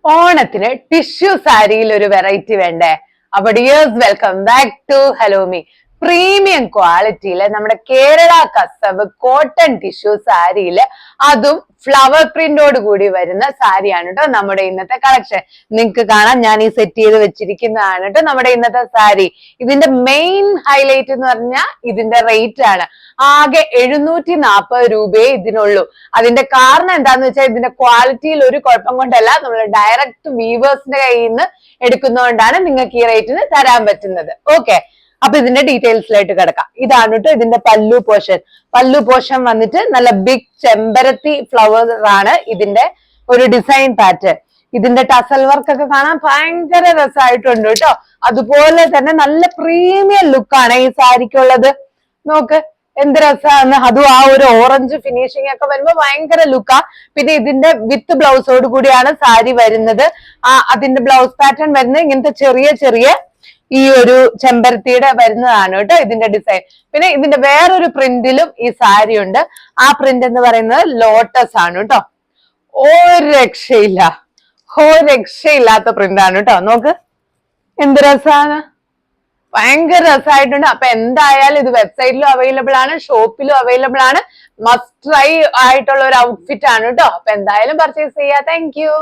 ഓണത്തിന് ടിഷ്യൂ സാരിയിൽ ഒരു വെറൈറ്റി വേണ്ടേ? അപ്പൊ dears, welcome back to Hellomi. Premium ക്വാളിറ്റിയില് നമ്മുടെ കേരള കസവ് കോട്ടൺ ടിഷ്യൂ സാരിയില്, അതും ഫ്ലവർ പ്രിന്റോട് കൂടി വരുന്ന സാരിയാണ് കേട്ടോ നമ്മുടെ ഇന്നത്തെ കളക്ഷൻ. നിങ്ങൾക്ക് കാണാം, ഞാൻ ഈ സെറ്റ് ചെയ്ത് വെച്ചിരിക്കുന്നതാണ് കേട്ടോ നമ്മുടെ ഇന്നത്തെ സാരി. ഇതിന്റെ മെയിൻ ഹൈലൈറ്റ് എന്ന് പറഞ്ഞാൽ ഇതിന്റെ റേറ്റ് ആണ്. ആകെ 740 രൂപയെ ഇതിനുള്ളൂ. അതിന്റെ കാരണം എന്താന്ന് വെച്ചാൽ ഇതിന്റെ ക്വാളിറ്റിയിൽ ഒരു കുഴപ്പം കൊണ്ടല്ല, നമ്മൾ ഡയറക്റ്റ് വീവേഴ്സിന്റെ കയ്യിൽ നിന്ന് എടുക്കുന്നതുകൊണ്ടാണ് നിങ്ങൾക്ക് ഈ റേറ്റിന് തരാൻ പറ്റുന്നത്. ഓക്കെ, അപ്പൊ ഇതിന്റെ ഡീറ്റെയിൽസിലായിട്ട് കിടക്കാം. ഇതാണ് കേട്ടോ ഇതിന്റെ പല്ലു പോർഷൻ. പല്ലു പോർഷൻ വന്നിട്ട് നല്ല ബിഗ് ചെമ്പരത്തി ഫ്ലവർ ആണ് ഇതിന്റെ ഒരു ഡിസൈൻ പാറ്റേൺ. ഇതിന്റെ ടസൽ വർക്ക് ഒക്കെ കാണാൻ ഭയങ്കര രസമായിട്ടുണ്ട് കേട്ടോ. അതുപോലെ തന്നെ നല്ല പ്രീമിയം ലുക്കാണ് ഈ സാരിക്കുള്ളത്. നോക്ക് എന്ത് രസമാണ്. അതും ആ ഒരു ഓറഞ്ച് ഫിനിഷിംഗ് ഒക്കെ വരുമ്പോ ഭയങ്കര ലുക്കാ. പിന്നെ ഇതിന്റെ വിത്ത് ബ്ലൗസോട് കൂടിയാണ് സാരി വരുന്നത്. അതിന്റെ ബ്ലൗസ് പാറ്റേൺ വരുന്നത് ഇങ്ങനത്തെ ചെറിയ ചെറിയ ഈ ഒരു ചെമ്പരത്തിയുടെ വരുന്നതാണ് കേട്ടോ ഇതിന്റെ ഡിസൈൻ. പിന്നെ ഇതിന്റെ വേറൊരു പ്രിന്റിലും ഈ സാരി ഉണ്ട്. ആ പ്രിന്റ് എന്ന് പറയുന്നത് ലോട്ടസ് ആണ് കേട്ടോ. ഒരു രക്ഷയില്ല, രക്ഷയില്ലാത്ത പ്രിന്റ് ആണ് കേട്ടോ. നോക്ക് എന്ത് രസാണ്, ഭയങ്കര രസമായിട്ടുണ്ട്. അപ്പൊ എന്തായാലും ഇത് വെബ്സൈറ്റിലും അവൈലബിൾ ആണ്, ഷോപ്പിലും അവൈലബിൾ ആണ്. മസ്റ്റ് ട്രൈ ആയിട്ടുള്ള ഒരു ഔട്ട്ഫിറ്റ് ആണ് കേട്ടോ. അപ്പൊ എന്തായാലും പർച്ചേസ് ചെയ്യാം. Thank you.